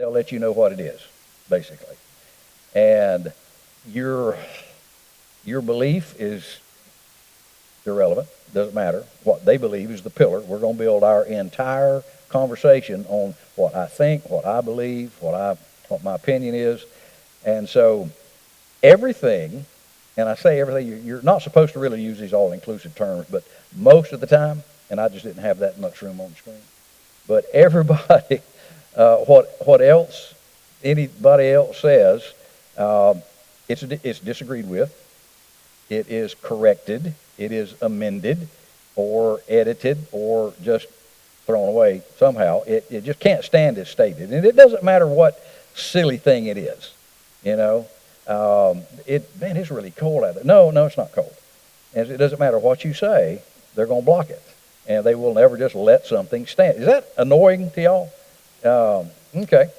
They'll let you know what it is, basically. And your belief is irrelevant. Doesn't matter. What they believe is the pillar. We're going to build our entire conversation on what I think, what I believe, what my opinion is. And so everything, and I say everything, you're not supposed to really use these all-inclusive terms, but most of the time, and I just didn't have that much room on the screen, but everybody, what else anybody else says, it's disagreed with, it is corrected, it is amended, or edited, or just thrown away somehow. It just can't stand as stated. And it doesn't matter what silly thing it is, you know. Man, it's really cold out there. No, it's not cold. And it doesn't matter what you say, they're going to block it. And they will never just let something stand. Is that annoying to y'all? Okay.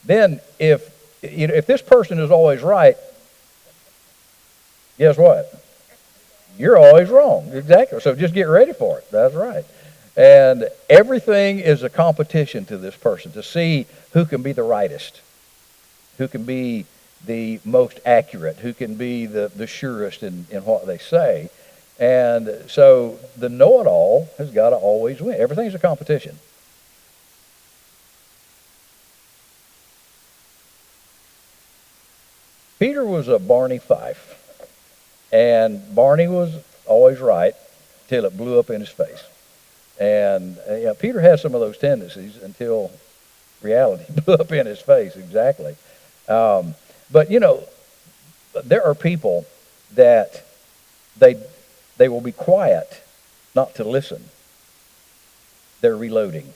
Then if this person is always right, guess what? You're always wrong. Exactly. So just get ready for it. That's right. And everything is a competition to this person to see who can be the rightest, who can be the most accurate, who can be the surest in what they say. And so the know-it-all has got to always win. Everything's a competition. Peter was a Barney Fife. And Barney was always right till it blew up in his face. And Peter has some of those tendencies until reality blew up in his face, exactly. But, there are people that they will be quiet not to listen. They're reloading.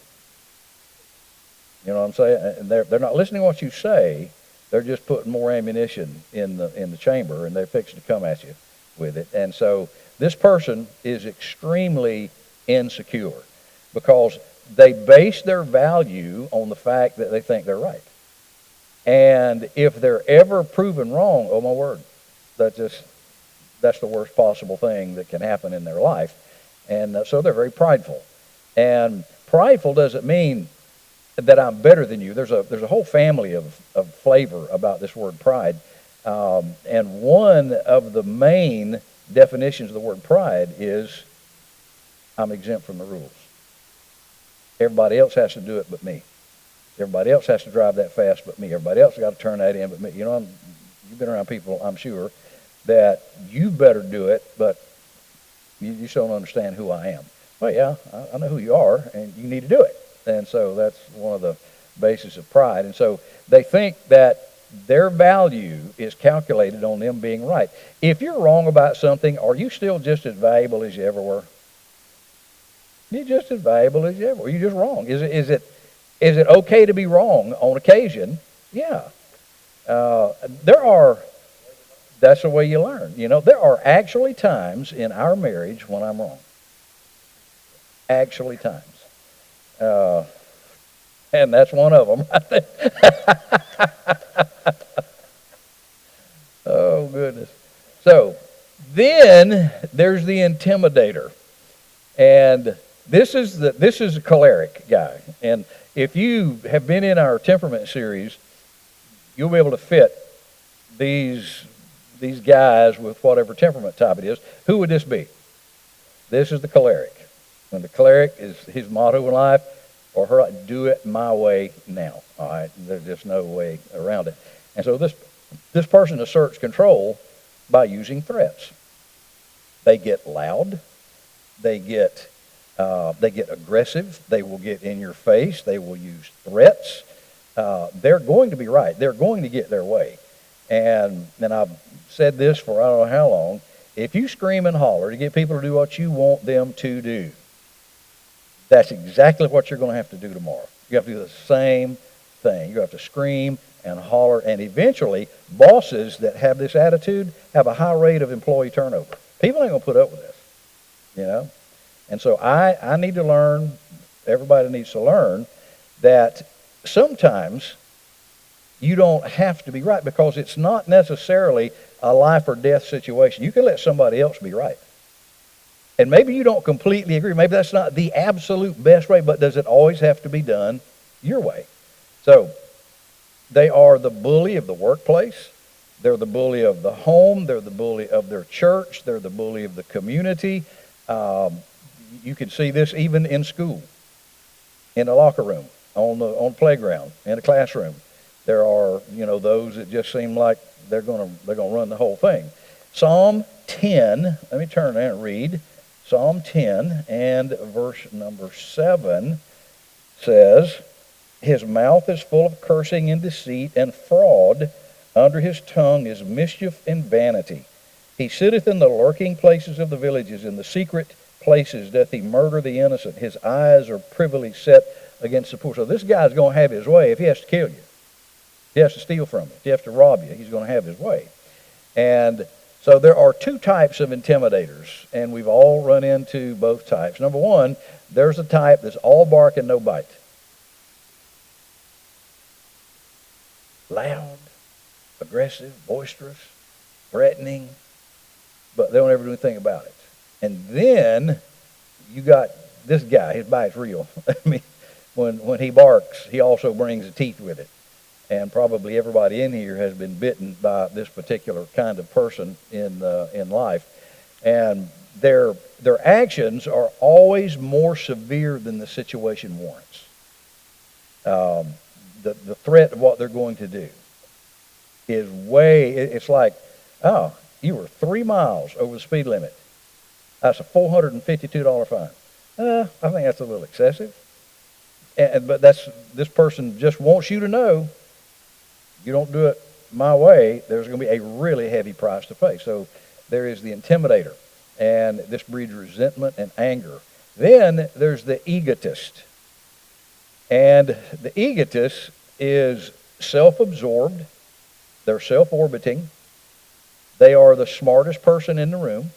You know what I'm saying? And they're not listening to what you say. They're just putting more ammunition in the chamber, and they're fixing to come at you with it. And so this person is extremely insecure because they base their value on the fact that they think they're right. And if they're ever proven wrong, oh my word, that's the worst possible thing that can happen in their life. And so they're very prideful. And prideful doesn't mean that I'm better than you. There's a whole family of flavor about this word pride. And one of the main definitions of the word pride is I'm exempt from the rules. Everybody else has to do it but me. Everybody else has to drive that fast but me. Everybody else has got to turn that in but me. You've been around people, I'm sure, that you better do it, but you just don't understand who I am. Well, yeah, I know who you are, and you need to do it. And so that's one of the bases of pride. And so they think that their value is calculated on them being right. If you're wrong about something, are you still just as valuable as you ever were? You're just as valuable as you ever were. You're just wrong. Is it okay to be wrong on occasion? Yeah. That's the way you learn. There are actually times in our marriage when I'm wrong. Actually times. And that's one of them right there. Oh, goodness. So, then there's the intimidator. And this is a choleric guy. And if you have been in our temperament series, you'll be able to fit these guys with whatever temperament type it is. Who would this be? This is the choleric. And the choleric is his motto in life, or her, do it my way now. All right, there's just no way around it. And so this person asserts control by using threats. They get loud. They get aggressive. They will get in your face. They will use threats. They're going to be right. They're going to get their way. And I've said this for I don't know how long. If you scream and holler to get people to do what you want them to do, that's exactly what you're going to have to do tomorrow. You have to do the same thing. You have to scream and holler, and eventually bosses that have this attitude have a high rate of employee turnover. People ain't going to put up with this, And so I need to learn, everybody needs to learn, that sometimes you don't have to be right because it's not necessarily a life or death situation. You can let somebody else be right. And maybe you don't completely agree. Maybe that's not the absolute best way, but does it always have to be done your way? So They are the bully of the workplace. They're the bully of the home. They're the bully of their church. They're the bully of the community. You can see this even in school, in the locker room, on the playground, in the classroom. There are, those that just seem like they're gonna run the whole thing. Psalm 10. Let me turn there and read. Psalm 10 and verse number 7 says, "His mouth is full of cursing and deceit and fraud. Under his tongue is mischief and vanity. He sitteth in the lurking places of the villages. In the secret places doth he murder the innocent. His eyes are privily set against the poor." So this guy's going to have his way if he has to kill you. If he has to steal from you. If he has to rob you, he's going to have his way. And so there are two types of intimidators, and we've all run into both types. Number one, there's a type that's all bark and no bite. Loud, aggressive, boisterous, threatening, but they don't ever do anything about it. And then you got this guy, his bite's real. I mean, when he barks, he also brings the teeth with it. And probably everybody in here has been bitten by this particular kind of person in life. And their actions are always more severe than the situation warrants. The threat of what they're going to do is it's like, oh, you were 3 miles over the speed limit. That's a $452 fine. I think that's a little excessive. But this person just wants you to know, you don't do it my way, there's going to be a really heavy price to pay. So there is the intimidator, and this breeds resentment and anger. Then there's the egotist. And the egotist is self-absorbed. They're self-orbiting. They are the smartest person in the room.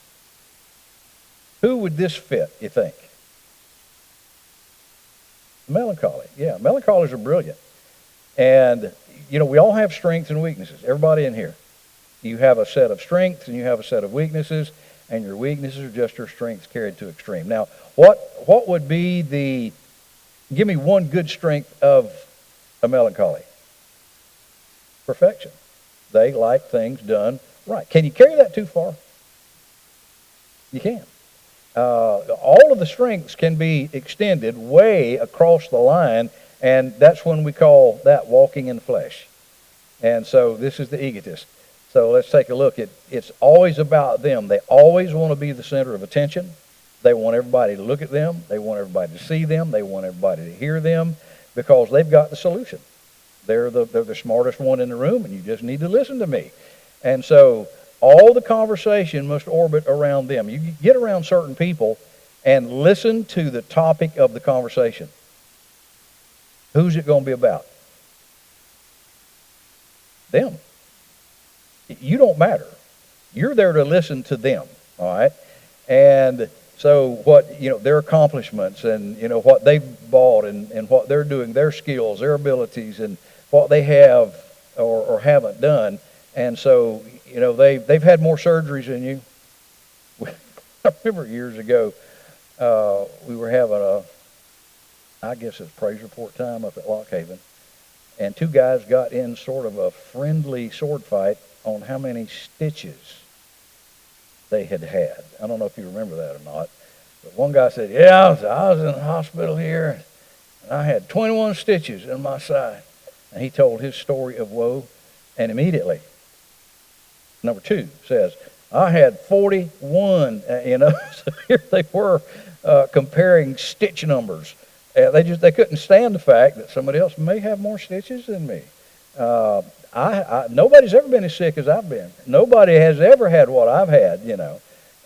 Who would this fit, you think? Melancholy. Yeah, melancholies are brilliant. And, we all have strengths and weaknesses. Everybody in here. You have a set of strengths and you have a set of weaknesses, and your weaknesses are just your strengths carried to extreme. Now, what would be give me one good strength of a melancholy? Perfection. They like things done right. Can you carry that too far? You can. All of the strengths can be extended way across the line, and that's when we call that walking in flesh. And so this is the egotist. So let's take a look. It's always about them. They always want to be the center of attention. They want everybody to look at them. They want everybody to see them. They want everybody to hear them because they've got the solution. They're the smartest one in the room, and you just need to listen to me. And so all the conversation must orbit around them. You get around certain people and listen to the topic of the conversation. Who's it going to be about? Them. You don't matter. You're there to listen to them, all right? And so what, their accomplishments and, what they've bought and what they're doing, their skills, their abilities, and what they have or haven't done. And so, they've had more surgeries than you. I remember years ago, we were having I guess it's praise report time up at Lock Haven. And two guys got in sort of a friendly sword fight on how many stitches they had had. I don't know if you remember that or not. But one guy said, yeah, I was in the hospital here, and I had 21 stitches in my side. And he told his story of woe, and immediately, number 2 says, I had 41, so here they were comparing stitch numbers. They couldn't stand the fact that somebody else may have more stitches than me. Nobody's ever been as sick as I've been. Nobody has ever had what I've had,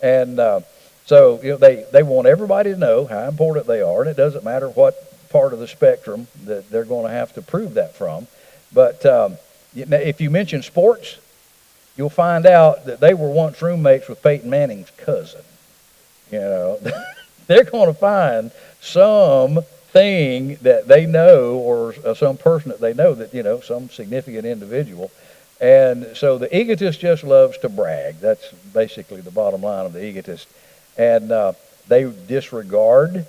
And so they want everybody to know how important they are, and it doesn't matter what part of the spectrum that they're going to have to prove that from. But if you mention sports, you'll find out that they were once roommates with Peyton Manning's cousin. They're going to find something that they know, or some person that they know that, some significant individual. And so the egotist just loves to brag. That's basically the bottom line of the egotist. And they disregard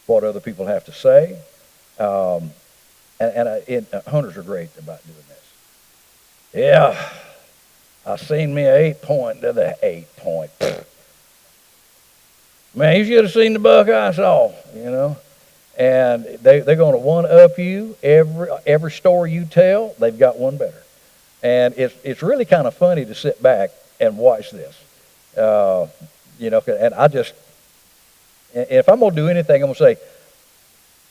what other people have to say. hunters are great about doing this. Yeah, I seen me an 8-point to the 8-point. Man, you should have seen the buck I saw, And they're going to one-up you. Every story you tell, they've got one better. And it's really kind of funny to sit back and watch this. And if I'm going to do anything, I'm going to say,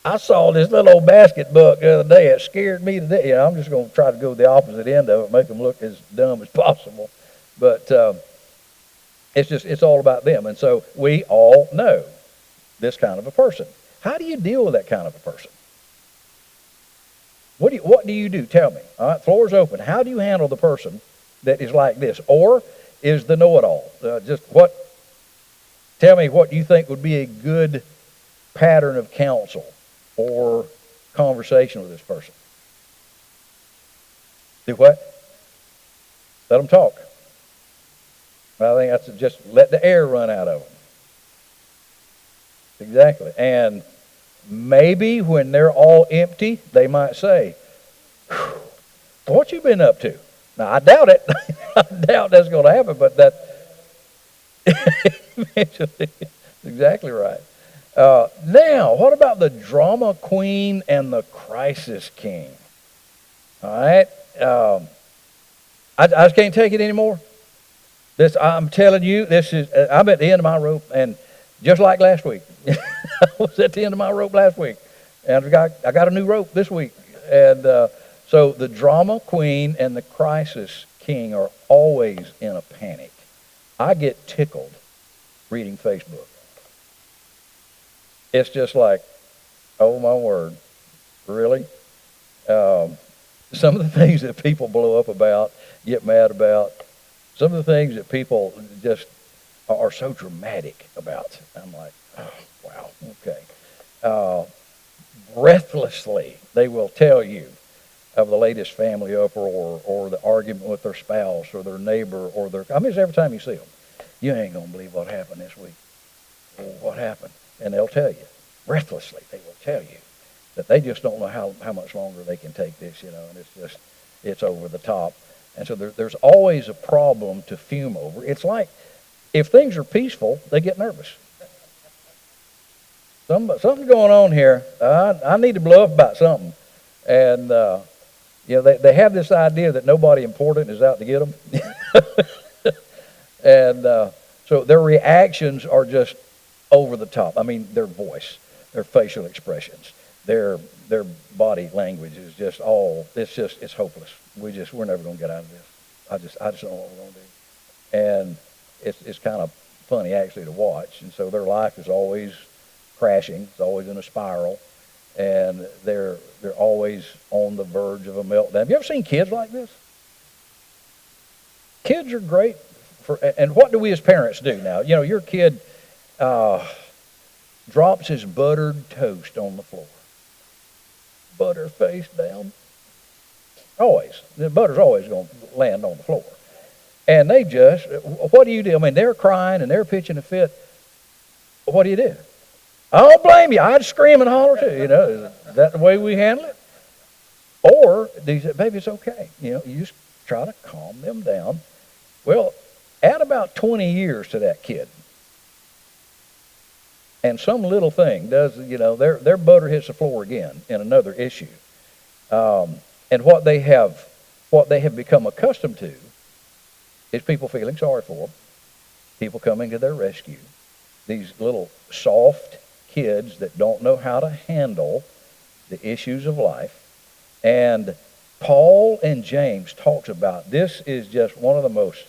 I saw this little old basket buck the other day. It scared me to death. I'm just going to try to go to the opposite end of it, make them look as dumb as possible. But it's all about them. And so we all know this kind of a person. How do you deal with that kind of a person? What do you do? Tell me. All right, floor's open. How do you handle the person that is like this, or is the know-it-all? Tell me what you think would be a good pattern of counsel or conversation with this person. Do what? Let them talk. I think that's just let the air run out of them. Exactly. And maybe when they're all empty, they might say, what you been up to? Now, I doubt it. I doubt that's going to happen, but that's exactly right. Now, what about the drama queen and the crisis king? All right. I just can't take it anymore. I'm telling you, I'm at the end of my rope, and just like last week. I was at the end of my rope last week, and I got a new rope this week. And so the drama queen and the crisis king are always in a panic. I get tickled reading Facebook. It's just like, oh my word, really? Some of the things that people blow up about, get mad about, some of the things that people just are so dramatic about. I'm like, oh, wow, okay. Breathlessly, they will tell you of the latest family uproar or the argument with their spouse or their neighbor it's every time you see them. You ain't going to believe what happened this week. What happened? And they'll tell you. Breathlessly, they will tell you that they just don't know how much longer they can take this, and it's over the top. And so there's always a problem to fume over. It's like if things are peaceful, they get nervous. Something's going on here. I need to blow up about something. And, they have this idea that nobody important is out to get them. And so their reactions are just over the top. I mean, their voice, their facial expressions, their body language is just it's hopeless. We're never going to get out of this. I just don't know what we're going to do. And it's kind of funny actually to watch. And so their life is always crashing. It's always in a spiral, and they're always on the verge of a meltdown. Have you ever seen kids like this? Kids are great and what do we as parents do now? Your kid drops his buttered toast on the floor. Butter face down. Always. The butter's always going to land on the floor. And what do you do? I mean, they're crying and they're pitching a fit. What do you do? I don't blame you. I'd scream and holler too. Is that the way we handle it? Or do you say, baby, it's okay. You just try to calm them down. Well, add about 20 years to that kid. And some little thing does, their butter hits the floor again in another issue. And what they have become accustomed to is people feeling sorry for them, people coming to their rescue, these little soft kids that don't know how to handle the issues of life. And Paul and James talks about this is just one of the most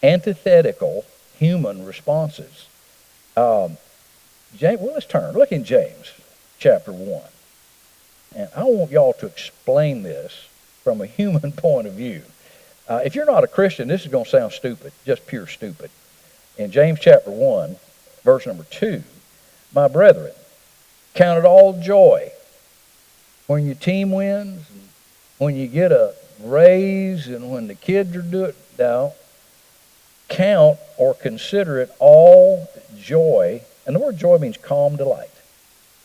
antithetical human responses. Let's turn. Look in James chapter 1. And I want y'all to explain this from a human point of view. If you're not a Christian, this is going to sound stupid, just pure stupid. In James chapter 1, verse number 2, my brethren, count it all joy when your team wins, and when you get a raise, and when the kids are doing it. Now, count or consider it all joy. And the word joy means calm delight.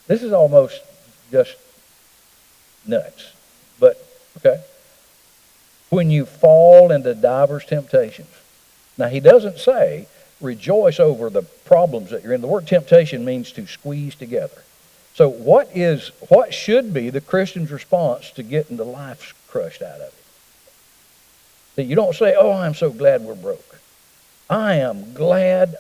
This is almost just nuts. But, okay. When you fall into divers temptations. Now, he doesn't say rejoice over the problems that you're in. The word temptation means to squeeze together. So what should be the Christian's response to getting the life crushed out of it? See, you don't say, oh, I'm so glad we're broke. I'm glad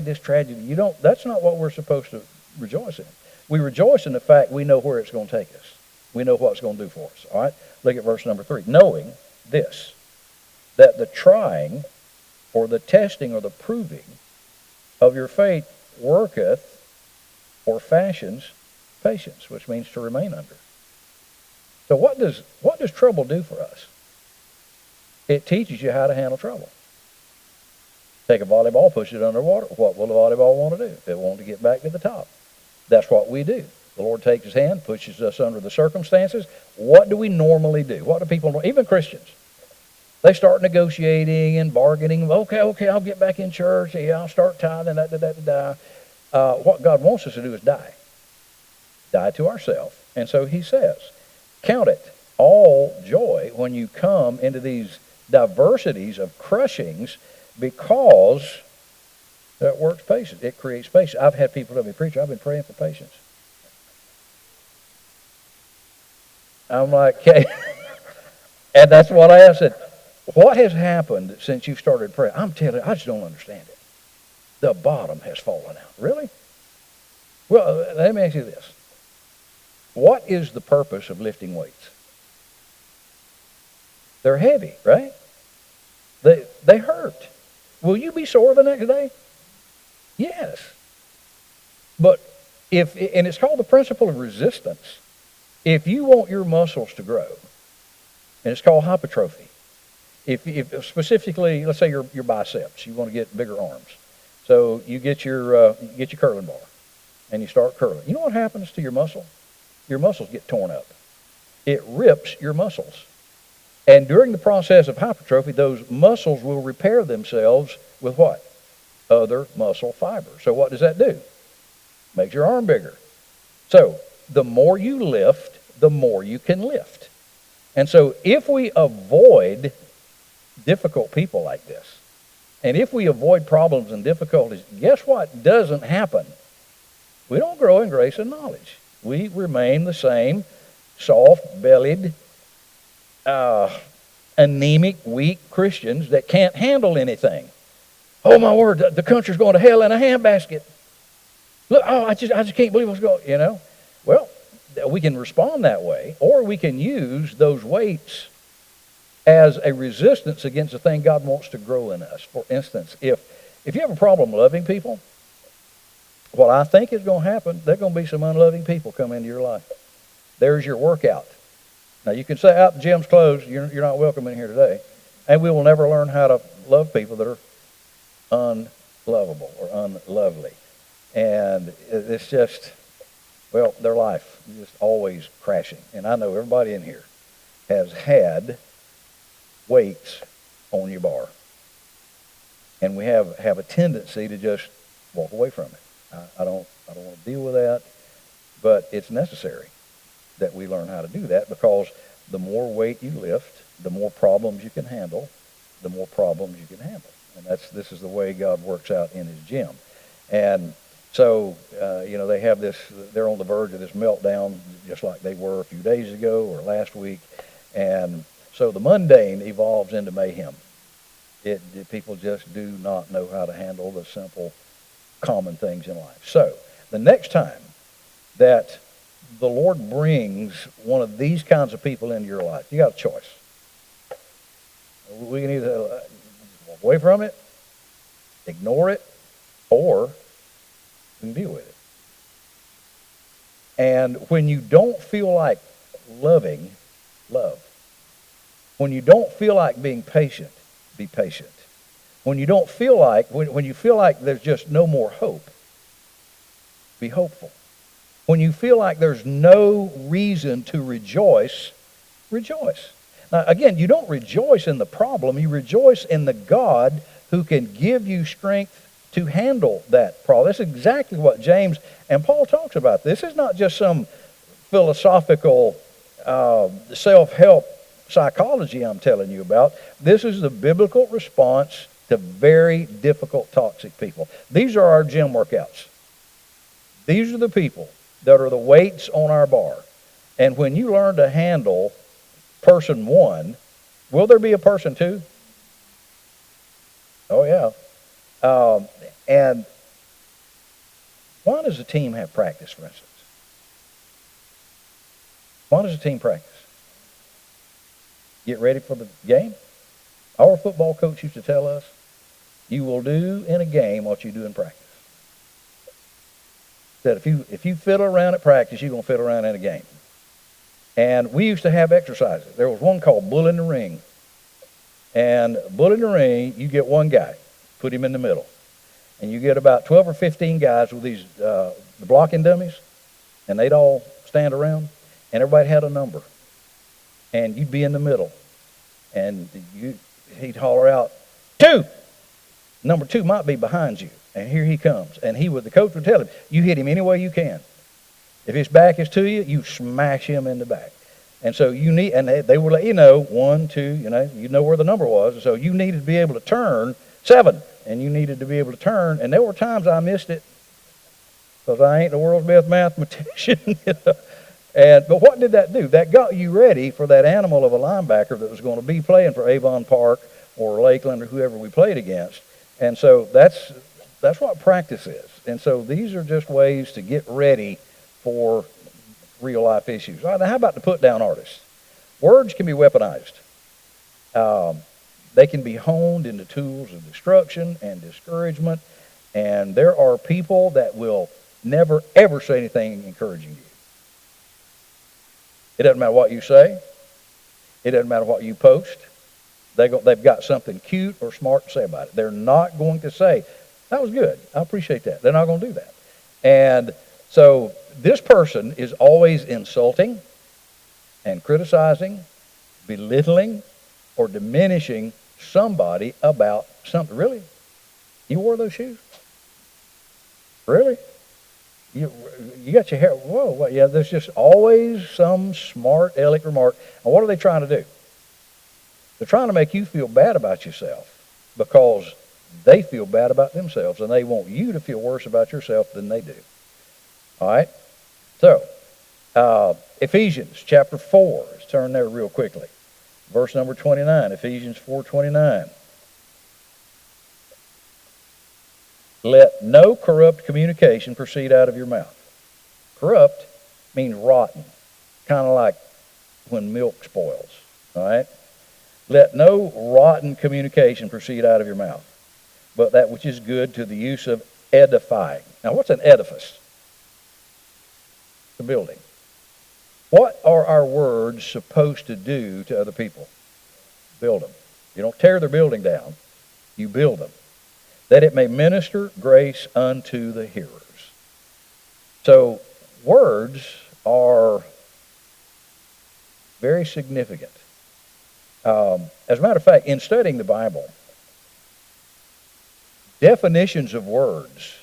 this tragedy. That's not what we're supposed to rejoice in. We rejoice in the fact we know where it's going to take us. We know what it's going to do for us. All right? Look at verse number 3. Knowing this, that the trying or the testing or the proving of your faith worketh or fashions patience, which means to remain under. So what does trouble do for us? It teaches you how to handle trouble. Take a volleyball, push it underwater. What will the volleyball want to do? It wants to get back to the top. That's what we do. The Lord takes his hand, pushes us under the circumstances. What do we normally do? What do people, even Christians? They start negotiating and bargaining. Okay, I'll get back in church. Yeah, I'll start tithing. What God wants us to do is die. Die to ourselves. And so he says, count it all joy when you come into these diversities of crushings, because that works patience. It creates patience. I've had people tell me, preacher, I've been praying for patience. I'm like, okay. And that's what I asked. What has happened since you started praying? I'm telling you, I just don't understand it. The bottom has fallen out. Really? Well, let me ask you this. What is the purpose of lifting weights? They're heavy, right? They hurt. Will you be sore the next day? Yes. But and it's called the principle of resistance. If you want your muscles to grow, and it's called hypertrophy. If specifically, let's say your biceps, you want to get bigger arms. So you get your curling bar and you start curling. You know what happens to your muscle? Your muscles get torn up. It rips your muscles. And during the process of hypertrophy, those muscles will repair themselves with what? Other muscle fiber. So what does that do? Makes your arm bigger. So the more you lift, the more you can lift. And so if we avoid difficult people like this, and if we avoid problems and difficulties, guess what doesn't happen? We don't grow in grace and knowledge. We remain the same soft-bellied, anemic, weak Christians that can't handle anything. Oh my word, the country's going to hell in a handbasket. Look, I just can't believe what's going. Well, we can respond that way, or we can use those weights as a resistance against the thing God wants to grow in us. For instance, if you have a problem loving people, what I think is going to happen, there are going to be some unloving people come into your life. There's your workout. Now you can say, the gym's closed, you're not welcome in here today. And we will never learn how to love people that are unlovable or unlovely. And it's just, their life is just always crashing. And I know everybody in here has had weights on your bar. And we have a tendency to just walk away from it. I don't want to deal with that, but it's necessary that we learn how to do that, because the more weight you lift, the more problems you can handle, the more problems you can handle. And this is the way God works out in his gym. And so, they have they're on the verge of this meltdown, just like they were a few days ago or last week. And so the mundane evolves into mayhem. People just do not know how to handle the simple, common things in life. So the next time that the Lord brings one of these kinds of people into your life, you got a choice. We can either walk away from it, ignore it, or we can deal with it. And when you don't feel like loving, love. When you don't feel like being patient, be patient. When you don't feel like, when you feel like there's just no more hope, be hopeful. When you feel like there's no reason to rejoice, rejoice. Now, again, you don't rejoice in the problem. You rejoice in the God who can give you strength to handle that problem. That's exactly what James and Paul talks about. This is not just some philosophical the self-help psychology I'm telling you about, this is the biblical response to very difficult, toxic people. These are our gym workouts. These are the people that are the weights on our bar. And when you learn to handle person one, will there be a person two? Oh, yeah. And why does a team have practice, for instance? Why does a team practice? Get ready for the game? Our football coach used to tell us, you will do in a game what you do in practice. That if you fiddle around at practice, you're going to fiddle around in a game. And we used to have exercises. There was one called Bull in the Ring. And Bull in the Ring, you get one guy, put him in the middle. And you get about 12 or 15 guys with these the blocking dummies, and they'd all stand around, and everybody had a number. And you'd be in the middle. And he'd holler out, 2! Number 2 might be behind you. And here he comes. And the coach would tell him, you hit him any way you can. If his back is to you, you smash him in the back. And so they would let you know, 1, 2, you know where the number was. And so you needed to be able to turn 7. And you needed to be able to turn. And there were times I missed it because I ain't the world's best mathematician. But what did that do? That got you ready for that animal of a linebacker that was going to be playing for Avon Park or Lakeland or whoever we played against. And so that's what practice is. And so these are just ways to get ready for real life issues. All right, now how about the put down artists? Words can be weaponized. They can be honed into tools of destruction and discouragement. And there are people that will never, ever say anything encouraging you. It doesn't matter what you say. It doesn't matter what you post. They've got something cute or smart to say about it. They're not going to say, that was good. I appreciate that. They're not going to do that. And so this person is always insulting and criticizing, belittling, or diminishing somebody about something. Really? You wore those shoes? Really? You got your hair, whoa, what? Yeah, there's just always some smart aleck remark. And what are they trying to do? They're trying to make you feel bad about yourself because they feel bad about themselves, and they want you to feel worse about yourself than they do. All right? So, Ephesians chapter 4. Let's turn there real quickly. Verse number 29, Ephesians 4:29. Let no corrupt communication proceed out of your mouth. Corrupt means rotten, kind of like when milk spoils. All right? Let no rotten communication proceed out of your mouth, but that which is good to the use of edifying. Now, what's an edifice? The building. What are our words supposed to do to other people? Build them. You don't tear their building down. You build them. That it may minister grace unto the hearers. So, words are very significant. As a matter of fact, in studying the Bible, definitions of words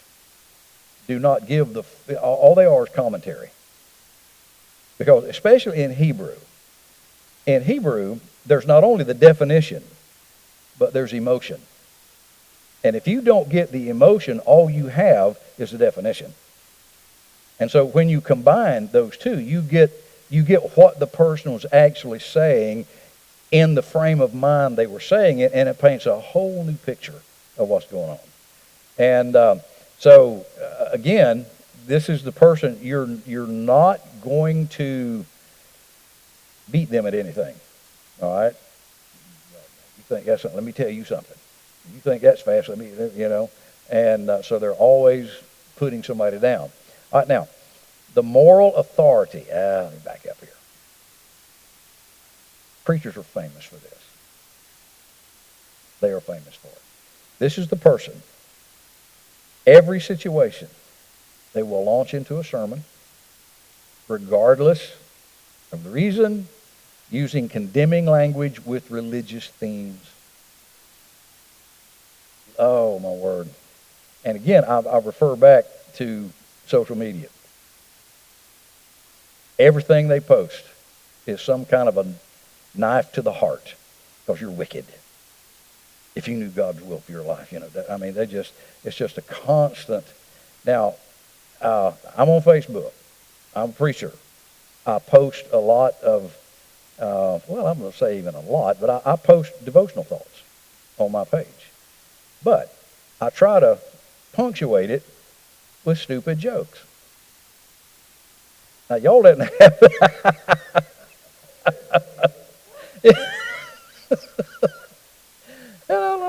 do not give all they are is commentary. Because especially in Hebrew, there's not only the definition, but there's emotion. And if you don't get the emotion, all you have is the definition. And so when you combine those two, you get what the person was actually saying in the frame of mind they were saying it, and it paints a whole new picture of what's going on. And again, this is the person, you're not going to beat them at anything. All right? You think that's something, let me tell you something. You think that's fast, let me, And so they're always putting somebody down. All right, now, the moral authority. Let me back up here. Preachers are famous for this. They are famous for it. This is the person. Every situation, they will launch into a sermon, regardless of the reason, using condemning language with religious themes. Oh, my word. And again, I refer back to social media. Everything they post is some kind of a knife to the heart because you're wicked. If you knew God's will for your life, it's just a constant. Now, I'm on Facebook. I'm a preacher. I post a lot of, I'm going to say even a lot, but I post devotional thoughts on my page. But I try to punctuate it with stupid jokes. Now, y'all didn't have that.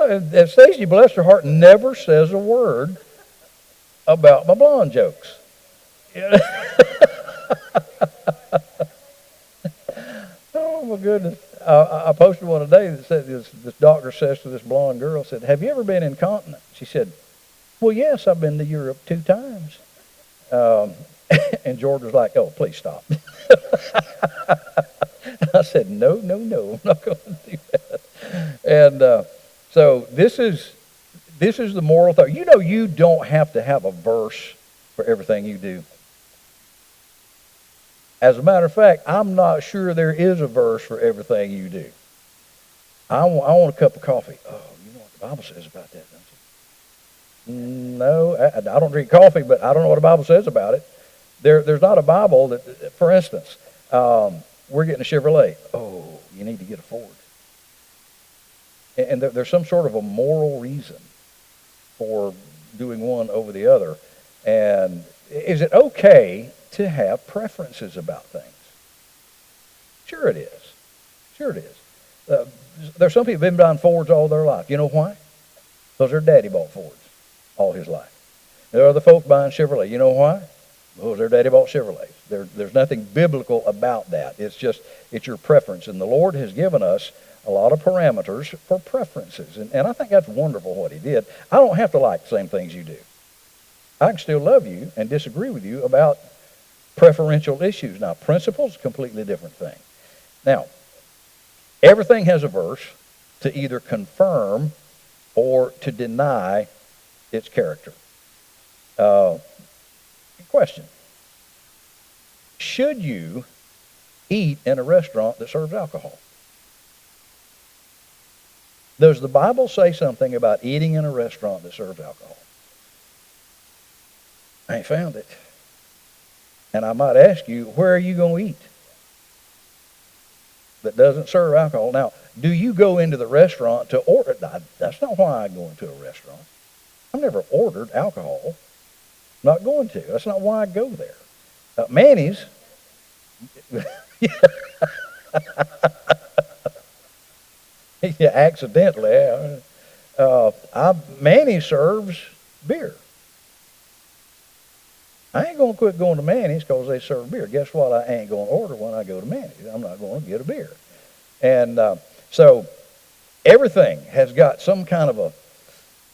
And Stacy, bless her heart, never says a word about my blonde jokes. Oh, my goodness. I posted one today that said this doctor says to this blonde girl, said, "Have you ever been incontinent?" She said, "Well, yes, I've been to Europe 2 times." And George was like, "Oh, please stop." I said, no, I'm not going to do that. And so this is the moral thought. You don't have to have a verse for everything you do. As a matter of fact, I'm not sure there is a verse for everything you do. I want a cup of coffee. Oh, you know what the Bible says about that, don't you? No, I don't drink coffee, but I don't know what the Bible says about it. There's not a Bible that, for instance, we're getting a Chevrolet. Oh, you need to get a Ford. And there's some sort of a moral reason for doing one over the other. And is it okay to have preferences about things? Sure it is. Sure it is. There's some people who've been buying Fords all their life. You know why? Because their daddy bought Fords all his life. There are other folks buying Chevrolet. You know why? Because their daddy bought Chevrolets. There's nothing biblical about that. It's your preference. And the Lord has given us a lot of parameters for preferences. And I think that's wonderful what he did. I don't have to like the same things you do. I can still love you and disagree with you about preferential issues. Now, principles, completely different thing. Now, everything has a verse to either confirm or to deny its character. Question. Should you eat in a restaurant that serves alcohol? Does the Bible say something about eating in a restaurant that serves alcohol? I ain't found it. And I might ask you, where are you going to eat that doesn't serve alcohol? Now, do you go into the restaurant to order? That's not why I go into a restaurant. I've never ordered alcohol. Not going to. That's not why I go there. Manny's. Yeah, accidentally. Manny serves beer. I ain't going to quit going to Manny's because they serve beer. Guess what? I ain't going to order when I go to Manny's. I'm not going to get a beer. And so everything has got some kind of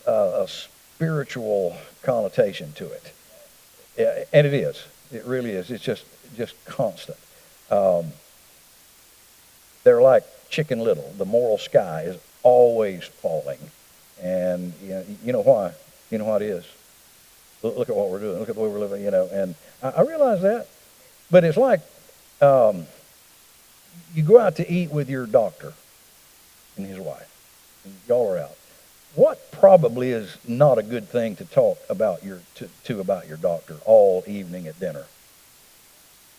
a spiritual connotation to it. Yeah, and it is. It really is. It's just constant. They're like Chicken Little. The moral sky is always falling. And you know why? You know what it is? Look at what we're doing. Look at the way we're living, And I realize that. But it's like you go out to eat with your doctor and his wife. And y'all are out. What probably is not a good thing to talk about about your doctor all evening at dinner?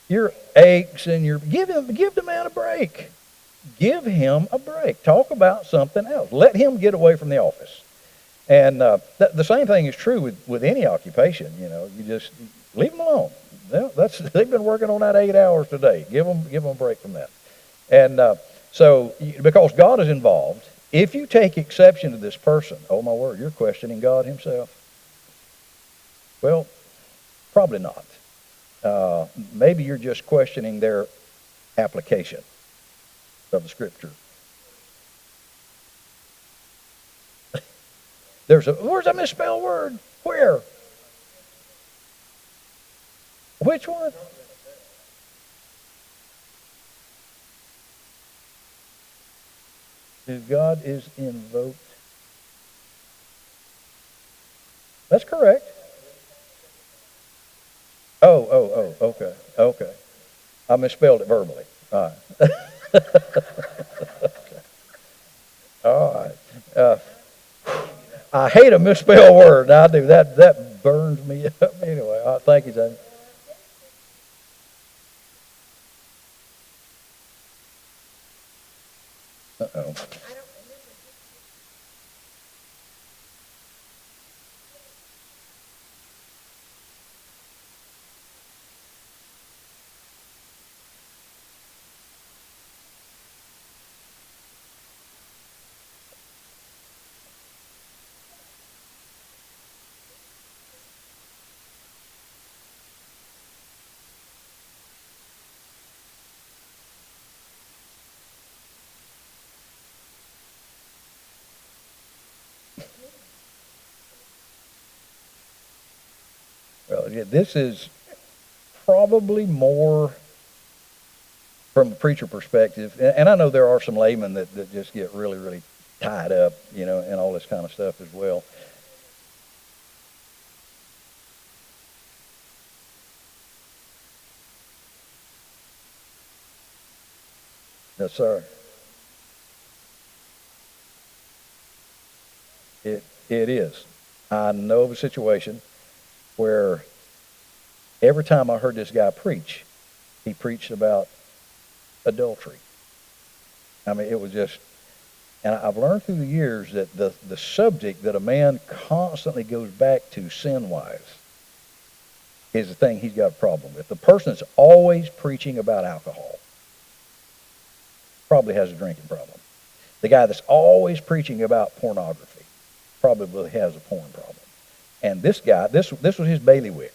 Your aches and give the man a break. Give him a break. Talk about something else. Let him get away from the office. And the same thing is true with any occupation. You just leave them alone. They've been working on that 8 hours today. Give them a break from that. And so because God is involved. If you take exception to this person, oh my word, you're questioning God himself. Well, probably not. Maybe you're just questioning their application of the Scripture. Where's a misspelled word? Where? Which one? God is invoked. That's correct. Oh, okay. I misspelled it verbally. All right. All right. I hate a misspelled word. I do. That burns me up. Anyway, all right, thank you, Jamie. Uh-oh. Well, yeah, this is probably more from the preacher perspective, and I know there are some laymen that just get really, really tied up, and all this kind of stuff as well. Yes, sir. It is. I know of a situation where every time I heard this guy preach, he preached about adultery. I mean, it was just, and I've learned through the years that the subject that a man constantly goes back to sin-wise is the thing he's got a problem with. The person that's always preaching about alcohol probably has a drinking problem. The guy that's always preaching about pornography probably has a porn problem. And this guy, this was his bailiwick.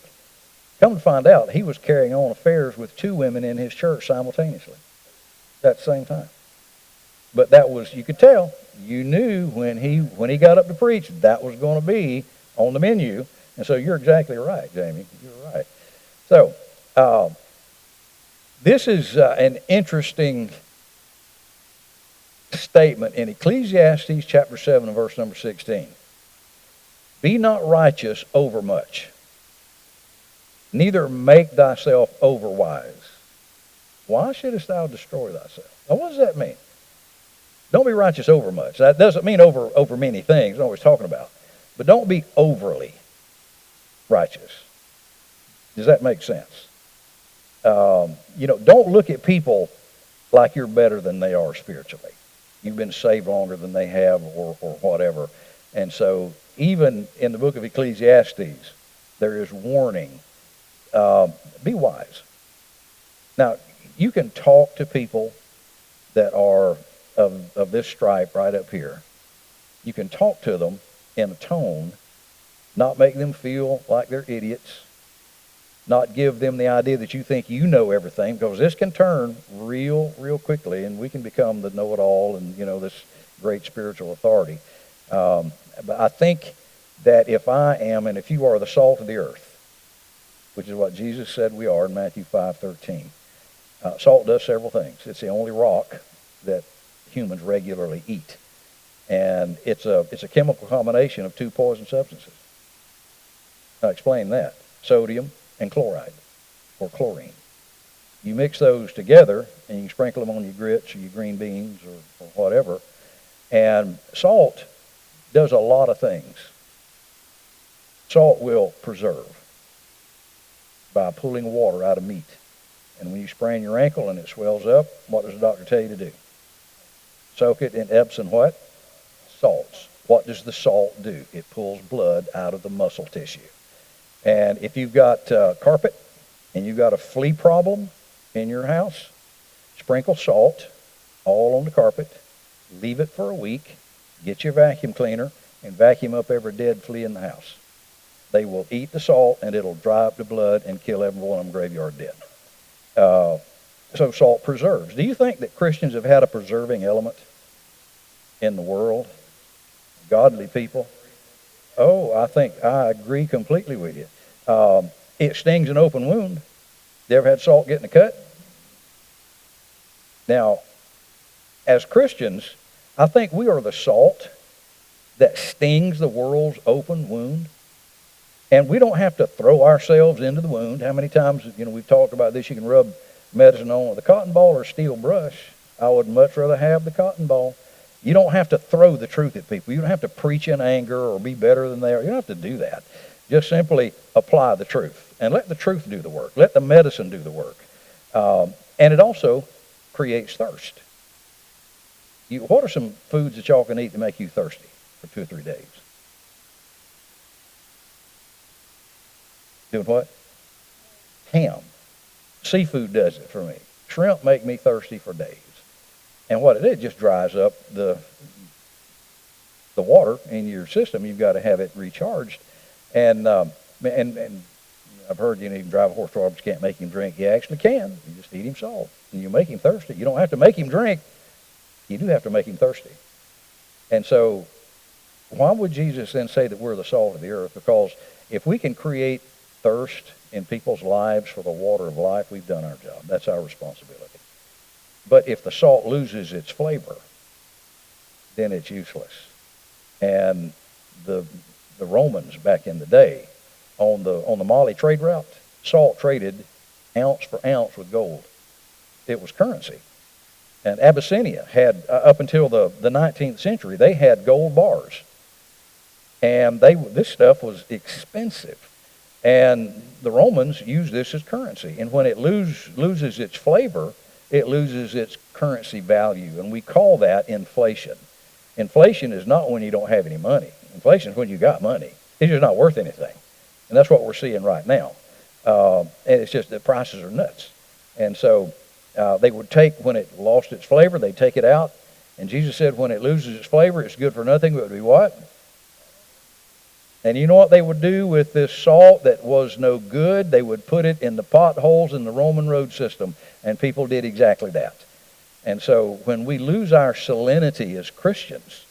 Come to find out, he was carrying on affairs with two women in his church simultaneously at the same time. But that was, you could tell, you knew when he got up to preach, that was going to be on the menu. And so you're exactly right, Jamie. You're right. So this is an interesting statement in Ecclesiastes chapter 7 and verse number 16. Be not righteous overmuch, neither make thyself overwise. Why shouldest thou destroy thyself? Now, what does that mean? Don't be righteous overmuch. That doesn't mean over many things. I'm always talking about. But don't be overly righteous. Does that make sense? Don't look at people like you're better than they are spiritually. You've been saved longer than they have or whatever. And so even in the book of Ecclesiastes, there is warning. Be wise. Now, you can talk to people that are of this stripe right up here. You can talk to them in a tone, not make them feel like they're idiots, not give them the idea that you think you know everything, because this can turn real quickly, and we can become the know-it-all and, this great spiritual authority. But I think that if I am, and if you are the salt of the earth, which is what Jesus said we are in Matthew 5:13, salt does several things. It's the only rock that humans regularly eat. And it's a chemical combination of two poison substances. I'll explain that. Sodium and chloride, or chlorine. You mix those together, and you sprinkle them on your grits or your green beans or whatever. And salt does a lot of things. Salt will preserve by pulling water out of meat. And when you sprain your ankle and it swells up, what does the doctor tell you to do? Soak it in Epsom what? Salts. What does the salt do? It pulls blood out of the muscle tissue. And if you've got carpet and you've got a flea problem in your house, sprinkle salt all on the carpet, leave it for a week, get your vacuum cleaner, and vacuum up every dead flea in the house. They will eat the salt, and it'll dry up the blood and kill every one of them graveyard dead. So salt preserves. Do you think that Christians have had a preserving element in the world? Godly people? Oh, I agree completely with you. It stings an open wound. You ever had salt get in a cut? Now, as Christians, I think we are the salt that stings the world's open wound. And we don't have to throw ourselves into the wound. How many times, we've talked about this, you can rub medicine on the cotton ball or steel brush. I would much rather have the cotton ball. You don't have to throw the truth at people. You don't have to preach in anger or be better than they are. You don't have to do that. Just simply apply the truth and let the truth do the work. Let the medicine do the work. And it also creates thirst. What are some foods that y'all can eat to make you thirsty for 2 or 3 days? Doing what? Ham. Seafood does it for me. Shrimp make me thirsty for days. And what it just dries up the water in your system. You've got to have it recharged. And I've heard you can drive a horse to water, but you can't make him drink. You actually can. You just feed him salt, and you make him thirsty. You don't have to make him drink. You do have to make him thirsty. And so why would Jesus then say that we're the salt of the earth? Because if we can create thirst in people's lives for the water of life, we've done our job. That's our responsibility. But if the salt loses its flavor, then it's useless. And the Romans back in the day, on the Mali trade route, salt traded ounce for ounce with gold. It was currency. And Abyssinia had, up until the 19th century, they had gold bars. And this stuff was expensive. And the Romans used this as currency. And when it loses its flavor, it loses its currency value. And we call that inflation. Inflation is not when you don't have any money. Inflation is when you got money. It's just not worth anything. And that's what we're seeing right now. And it's just the prices are nuts. And so they would take, when it lost its flavor, they'd take it out. And Jesus said when it loses its flavor, it's good for nothing. It would be what? And you know what they would do with this salt that was no good? They would put it in the potholes in the Roman road system. And people did exactly that. And so when we lose our salinity as Christians,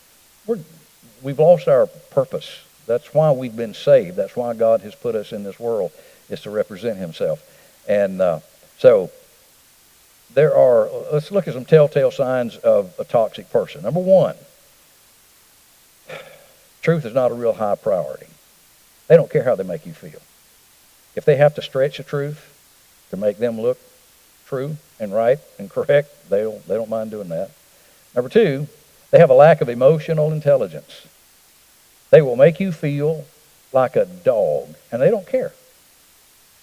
we've lost our purpose. That's why we've been saved. That's why God has put us in this world, is to represent himself. And so let's look at some telltale signs of a toxic person. Number one, truth is not a real high priority. They don't care how they make you feel. If they have to stretch the truth to make them look true and right and correct, they don't mind doing that. Number two, they have a lack of emotional intelligence. They will make you feel like a dog, and they don't care.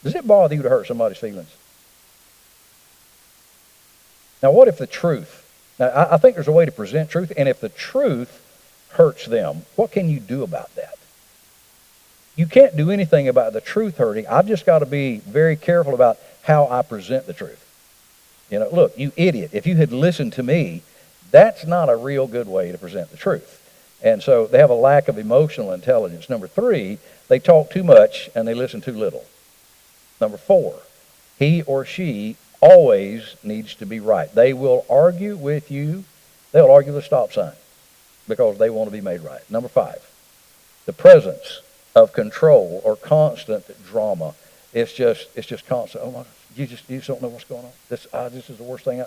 Does it bother you to hurt somebody's feelings? Now, what if the truth? Now, I think there's a way to present truth, and if the truth hurts them, what can you do about that? You can't do anything about the truth hurting. I've just got to be very careful about how I present the truth. Look, you idiot, if you had listened to me, that's not a real good way to present the truth. And so they have a lack of emotional intelligence. Number three, they talk too much and they listen too little. Number four, he or she always needs to be right. They will argue with you. They'll argue the stop sign because they want to be made right. Number five, the presence of control or constant drama. It's just constant. Oh my, you just don't know what's going on. This is the worst thing.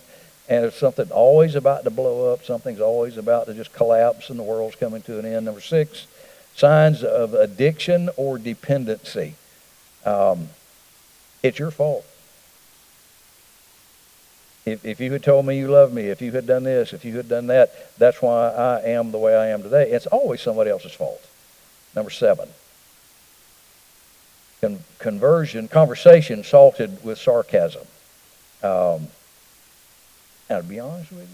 And it's something always about to blow up. Something's always about to just collapse and the world's coming to an end. Number six, signs of addiction or dependency. It's your fault. If you had told me you loved me, if you had done this, if you had done that, that's why I am the way I am today. It's always somebody else's fault. Number seven, conversation salted with sarcasm. Now, to be honest with you,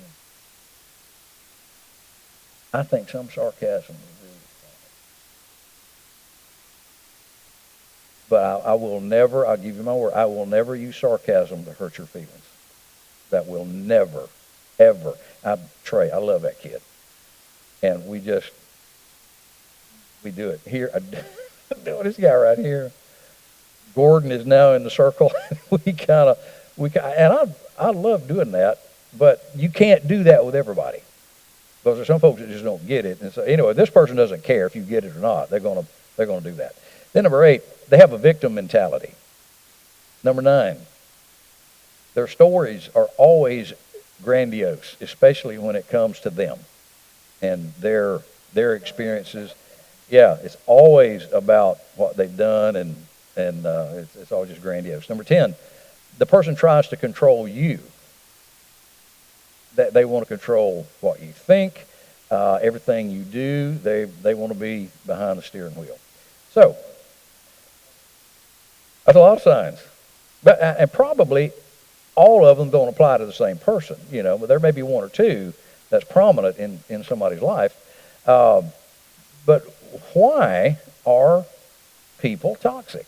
I think some sarcasm is really funny. But I will never, I'll give you my word, I will never use sarcasm to hurt your feelings. That will never, ever. Trey, I love that kid. And we do it. Here, I do this guy right here. Gordon is now in the circle. And I love doing that. But you can't do that with everybody, because there's some folks that just don't get it. And so, anyway, this person doesn't care if you get it or not. They're going to do that. Then number 8, they have a victim mentality. Number 9, their stories are always grandiose, especially when it comes to them and their experiences. Yeah, it's always about what they've done, and it's always just grandiose. Number 10. the person tries to control you. That they want to control what you think, everything you do. They want to be behind the steering wheel. So that's a lot of signs, and probably all of them don't apply to the same person, but there may be one or two that's prominent in somebody's life. But why are people toxic?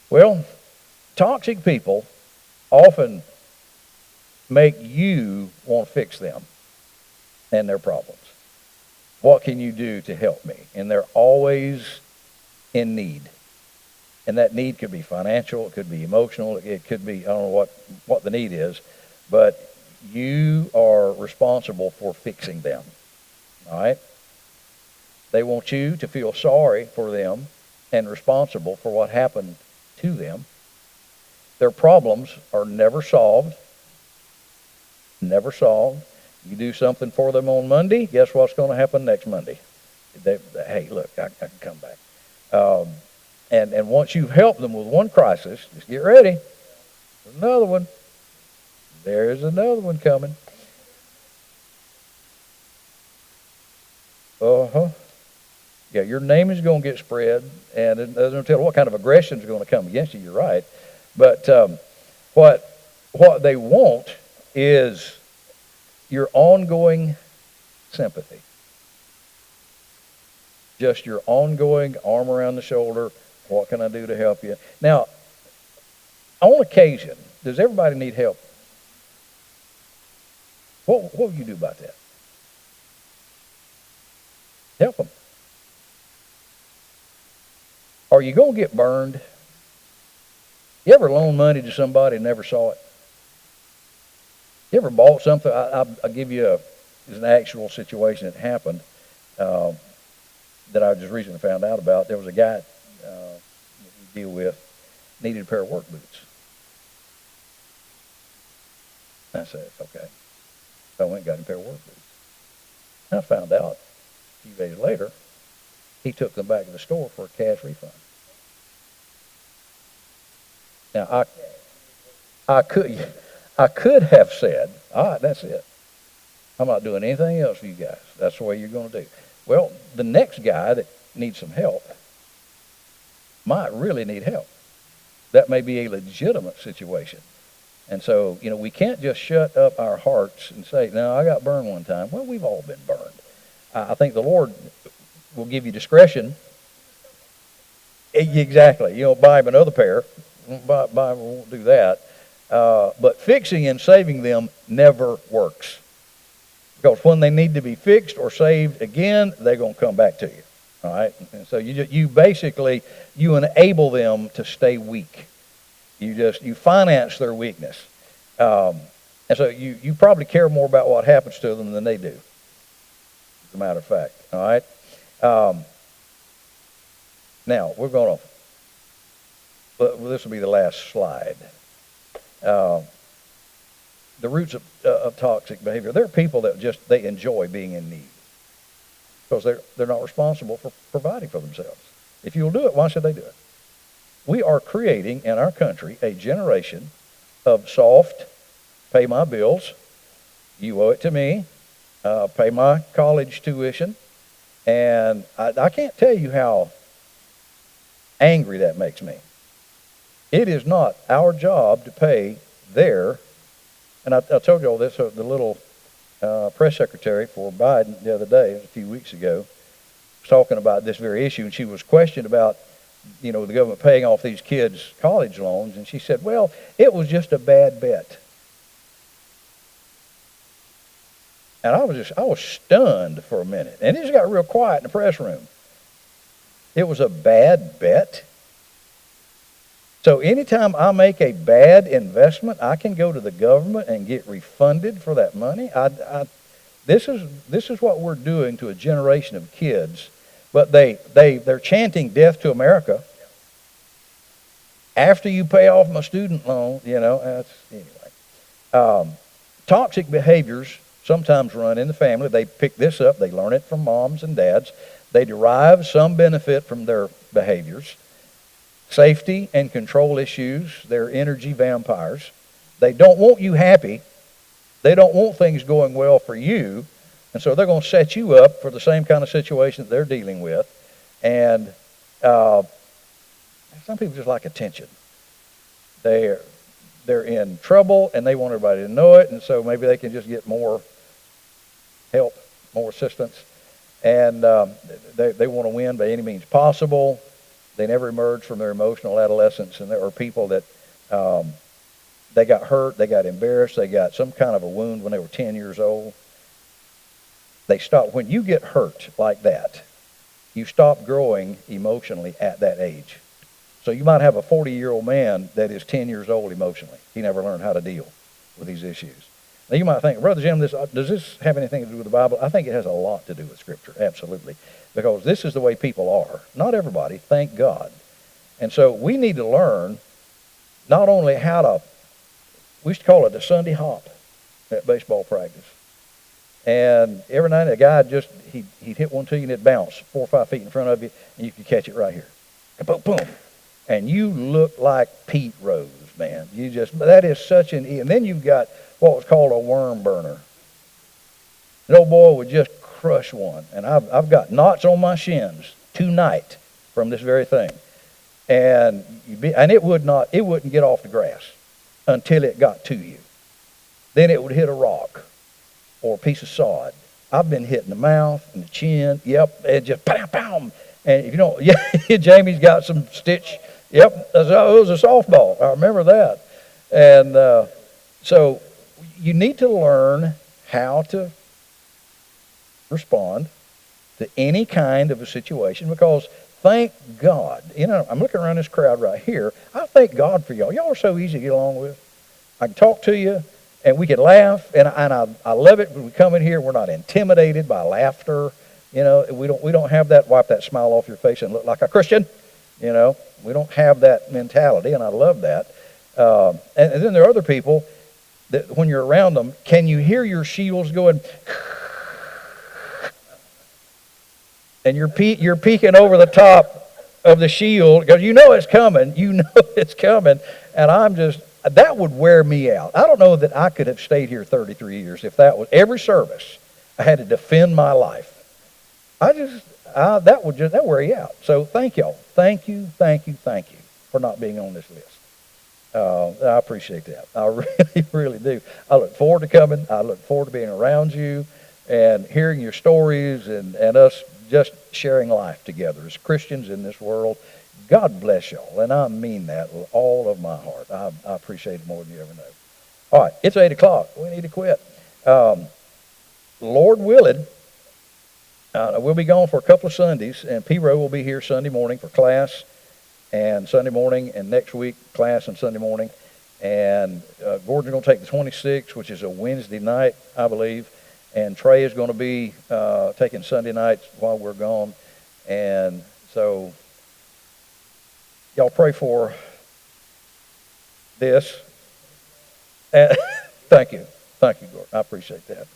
Well, toxic people often make you want to fix them and their problems. What can you do to help me? And they're always in need. And that need could be financial, it could be emotional, it could be, I don't know what the need is, but you are responsible for fixing them. All right? They want you to feel sorry for them and responsible for what happened to them. Their problems are never solved. Never solved. You do something for them on Monday, guess what's going to happen next Monday? Hey, look, I can come back. And once you've helped them with one crisis, just get ready. There's another one. There's another one coming. Yeah, your name is going to get spread, and it doesn't tell what kind of aggression is going to come against you. You're right, but what they want is your ongoing sympathy, just your ongoing arm around the shoulder. What can I do to help you? Now, on occasion, does everybody need help? What will you do about that? Help them. Are you going to get burned? You ever loaned money to somebody and never saw it? You ever bought something? I'll give you an actual situation that happened that I just recently found out about. There was a guy that we deal with, needed a pair of work boots. I said, okay. So I went and got him a pair of work boots. And I found out a few days later, he took them back to the store for a cash refund. Now, I could have said, all right, that's it. I'm not doing anything else for you guys. That's the way you're going to do. Well, the next guy that needs some help might really need help. That may be a legitimate situation. And so, we can't just shut up our hearts and say, no, I got burned one time. Well, we've all been burned. I think the Lord will give you discretion. Exactly. Buy him another pair. Bible won't do that. But fixing and saving them never works. Because when they need to be fixed or saved again, they're going to come back to you. All right? And so you basically enable them to stay weak. You finance their weakness. And so you probably care more about what happens to them than they do, as a matter of fact. All right? Now, we're going to, this will be the last slide. The roots of toxic behavior. There are people that they enjoy being in need because they're not responsible for providing for themselves. If you'll do it, why should they do it? We are creating in our country a generation of soft, pay my bills, you owe it to me, pay my college tuition, and I can't tell you how angry that makes me. It is not our job to pay their, and I told you all this, the little press secretary for Biden the other day, a few weeks ago, was talking about this very issue, and she was questioned about, the government paying off these kids' college loans, and she said, well, it was just a bad bet. And I was stunned for a minute, and it just got real quiet in the press room. It was a bad bet. So anytime I make a bad investment, I can go to the government and get refunded for that money. This is what we're doing to a generation of kids. But they're chanting death to America. After you pay off my student loan, anyway. Toxic behaviors sometimes run in the family. They pick this up. They learn it from moms and dads. They derive some benefit from their behaviors. safety and control issues. They're energy vampires. They don't want you happy. They don't want things going well for you. And so they're going to set you up for the same kind of situation that they're dealing with. And some people just like attention. They're in trouble, and they want everybody to know it, and so maybe they can just get more help, more assistance. And they want to win by any means possible. They never emerge from their emotional adolescence, and there are people that they got hurt, they got embarrassed, they got some kind of a wound when they were 10 years old. They stop. When you get hurt like that, you stop growing emotionally at that age. So you might have a 40-year-old man that is 10 years old emotionally. He never learned how to deal with these issues. Now you might think, Brother Jim, does this have anything to do with the Bible? I think it has a lot to do with Scripture, absolutely. Because this is the way people are. Not everybody, thank God. And so we need to learn not only how to, we used to call it the Sunday hop at baseball practice. And every night a guy he'd hit one to you and it'd bounce 4 or 5 feet in front of you, and you could catch it right here. And boom, boom. And you look like Pete Rose, man. That is such an, and then you've got what was called a worm burner. An old boy would just crush one. And I've got knots on my shins tonight from this very thing. And it wouldn't get off the grass until it got to you. Then it would hit a rock or a piece of sod. I've been hit in the mouth and the chin. Yep, and just pow, pow. And if you don't, yeah, Jamie's got some stitch. Yep, it was a softball. I remember that. And so you need to learn how to respond to any kind of a situation, because thank God, I'm looking around this crowd right here. I thank God for y'all. Y'all are so easy to get along with. I can talk to you, and we can laugh, and I love it when we come in here. We're not intimidated by laughter. We don't have that wipe that smile off your face and look like a Christian. We don't have that mentality, and I love that. And then there are other people that when you're around them, can you hear your shields going? And you're peeking over the top of the shield because you know it's coming. It's coming. And that would wear me out. I don't know that I could have stayed here 33 years if that was every service. I had to defend my life. That would wear you out. So thank y'all. Thank you for not being on this list. I appreciate that. I really, really do. I look forward to coming. I look forward to being around you and hearing your stories and us just sharing life together as Christians in this world. God bless y'all, and I mean that with all of my heart. I appreciate it more than you ever know. All right, it's 8 o'clock. We need to quit. Lord willing, we'll be gone for a couple of Sundays, and P-Row will be here Sunday morning for class, and Sunday morning, and next week, class and Sunday morning. And Gordon's going to take the 26th, which is a Wednesday night, I believe. And Trey is going to be taking Sunday nights while we're gone. And so y'all pray for this. Thank you, Gordon. I appreciate that.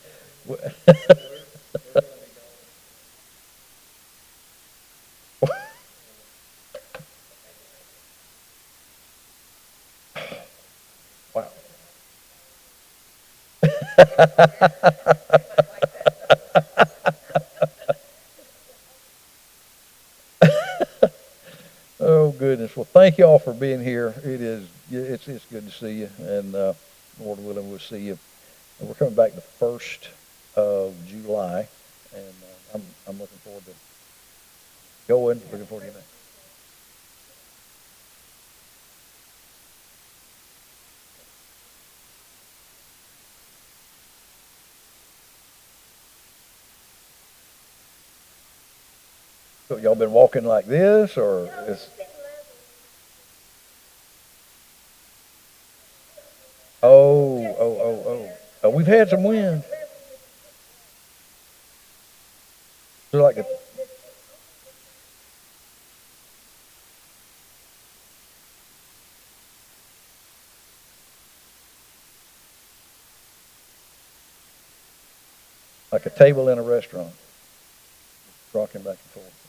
Wow. Oh goodness! Well, thank you all for being here. It's good to see you, and Lord willing, we'll see you. We're coming back the 1st of July, and I'm looking forward to going. Looking forward to that. So y'all been walking like this, or it's? Oh, we've had some wind. So like a table in a restaurant, rocking back and forth.